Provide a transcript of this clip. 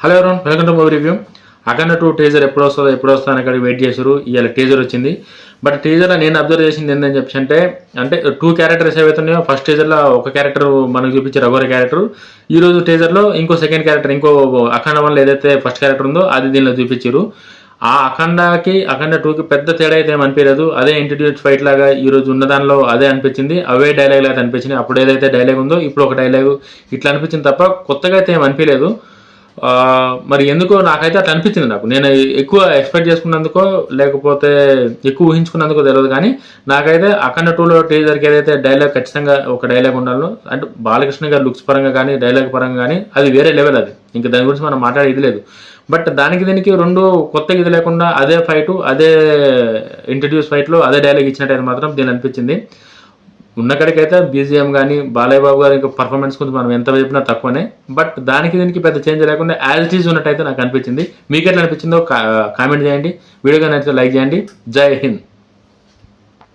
Hello everyone, welcome to movie review. Akhanda 2 teaser ఎప్పుడు వస్తుందో అని అక్కడ వెయిట్ చేశారు. ఇవాళ టీజర్ వచ్చింది. బట్ టీజర్లో నేను అబ్జర్వ్ చేసింది ఏంటని చెప్పి అంటే 2 క్యారెక్టర్స్ ఏవైతున్నాయో, ఫస్ట్ టీజర్లో ఒక క్యారెక్టర్ మనకు చూపించే రఘువరి క్యారెక్టర్, ఈ రోజు టీజర్లో ఇంకో సెకండ్ క్యారెక్టర్, ఇంకో అఖండ 1లో ఏదైతే ఫస్ట్ క్యారెక్టర్ ఉందో అది దీనిలో చూపించారు. ఆ అఖండ 2కి పెద్ద తేడా అయితే ఏమనిపించలేదు. అదే ఇంట్రడ్యూస్ ఫైట్ లాగా ఈ రోజు ఉన్న దానిలో అదే అనిపించింది. అవే డైలాగ్ లాగా అనిపించింది. అప్పుడు ఏదైతే డైలాగ్ ఉందో ఇప్పుడు ఒక డైలాగ్ ఇట్లా అనిపించింది తప్ప కొత్తగా అయితే ఏమనిపించలేదు. మరి ఎందుకో నాకైతే అట్లా అనిపించింది. నేను ఎక్కువ ఎక్స్పెక్ట్ చేసుకున్నందుకో లేకపోతే ఎక్కువ ఊహించుకున్నందుకో తెలియదు, కానీ నాకైతే అఖండ 2లో టీజర్కి ఏదైతే డైలాగ్ ఖచ్చితంగా ఒక డైలాగ్ ఉండాలో, అంటే బాలకృష్ణ గారి లుక్స్ పరంగా కానీ డైలాగ్ పరంగా కానీ అది వేరే లెవెల్. అది ఇంకా దాని గురించి మనం మాట్లాడేది లేదు. బట్ దీనికి రెండు కొత్తగా ఇది లేకుండా అదే ఫైటు, అదే ఇంట్రడ్యూస్ ఫైట్లో అదే డైలాగ్ ఇచ్చినట్టయితే మాత్రం దీని అనిపించింది. ఉన్నక్కడికైతే బీజిఎం కానీ బాలయ్య బాబు గారి పర్ఫార్మెన్స్ గురించి మనం ఎంత చెప్పినా తక్కువనే. బట్ దీనికి పెద్ద చేంజ్ లేకుండా యాజ్ ఇట్ ఈజ్ ఉన్నట్టయితే నాకు అనిపించింది. మీకు ఎట్లా అనిపించిందో కామెంట్ చేయండి. వీడియో కానీ అయితే లైక్ చేయండి. జై హింద్.